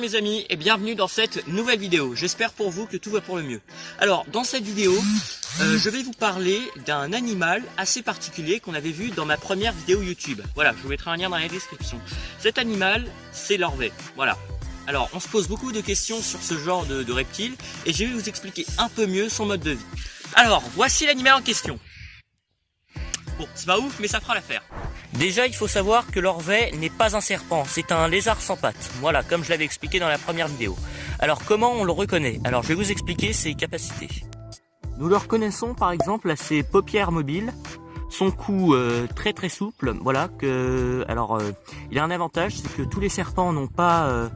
mes amis et bienvenue dans cette nouvelle vidéo. J'espère pour vous que tout va pour le mieux. Alors dans cette vidéo, je vais vous parler d'un animal assez particulier qu'on avait vu dans ma première vidéo YouTube. Voilà, je vous mettrai un lien dans la description. Cet animal, c'est l'orvet. Voilà. Alors on se pose beaucoup de questions sur ce genre de reptile et je vais vous expliquer un peu mieux son mode de vie. Alors voici l'animal en question. Bon, c'est pas ouf mais ça fera l'affaire. Déjà, il faut savoir que l'orvet n'est pas un serpent, c'est un lézard sans pattes. Voilà, comme je l'avais expliqué dans la première vidéo. Alors, comment on le reconnaît? Alors, je vais vous expliquer ses capacités. Nous le reconnaissons par exemple à ses paupières mobiles, son cou très très souple. Voilà, il a un avantage, c'est que tous les serpents n'ont pas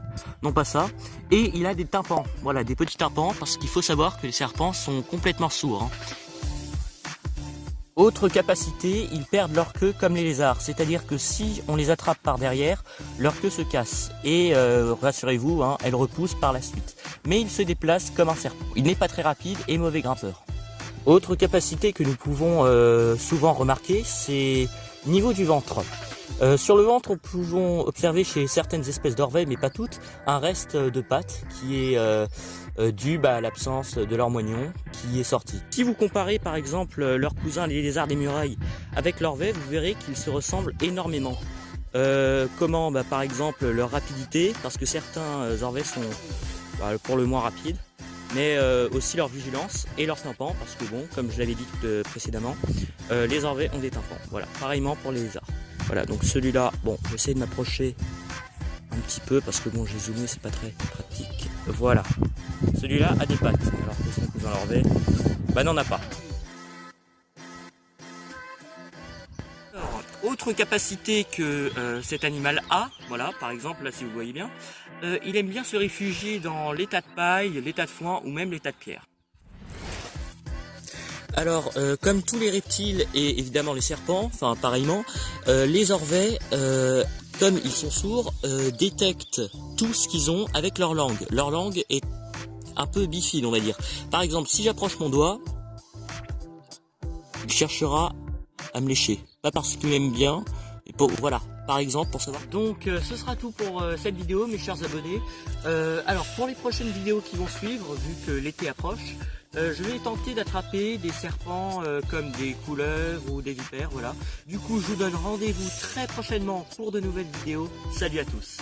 ça. Et il a des tympans, voilà, des petits tympans, parce qu'il faut savoir que les serpents sont complètement sourds. Autre capacité, ils perdent leur queue comme les lézards, c'est-à-dire que si on les attrape par derrière, leur queue se casse et rassurez-vous, elle repousse par la suite. Mais il se déplace comme un serpent. Il n'est pas très rapide et mauvais grimpeur. Autre capacité que nous pouvons souvent remarquer, c'est niveau du ventre. Sur le ventre, nous pouvons observer chez certaines espèces d'orvets, mais pas toutes, un reste de pattes qui est dû à l'absence de leur moignon qui est sorti. Si vous comparez par exemple leurs cousins les lézards des murailles avec l'orvet, vous verrez qu'ils se ressemblent énormément. Comment par exemple leur rapidité, parce que certains orvets sont pour le moins rapides, mais aussi leur vigilance et leur tympan, parce que bon, comme je l'avais dit précédemment, les orvets ont des tympans. Voilà, pareillement pour les lézards. Voilà, donc celui-là, bon, j'essaie de m'approcher un petit peu parce que bon, j'ai zoomé, c'est pas très pratique. Voilà, celui-là a des pattes, alors que son cousin l'orvet, n'en a pas. Alors, autre capacité que cet animal a, voilà, par exemple, là si vous voyez bien, il aime bien se réfugier dans les tas de paille, les tas de foin ou même les tas de pierres. Alors, comme tous les reptiles et évidemment les serpents, enfin pareillement, les orvets, comme ils sont sourds, détectent tout ce qu'ils ont avec leur langue. Leur langue est un peu bifide, on va dire. Par exemple, si j'approche mon doigt, il cherchera à me lécher. Pas parce qu'il m'aime bien, voilà, par exemple, pour savoir. Donc, ce sera tout pour cette vidéo, mes chers abonnés. Alors, pour les prochaines vidéos qui vont suivre, vu que l'été approche, je vais tenter d'attraper des serpents comme des couleuvres ou des vipères, voilà. Du coup, je vous donne rendez-vous très prochainement pour de nouvelles vidéos. Salut à tous!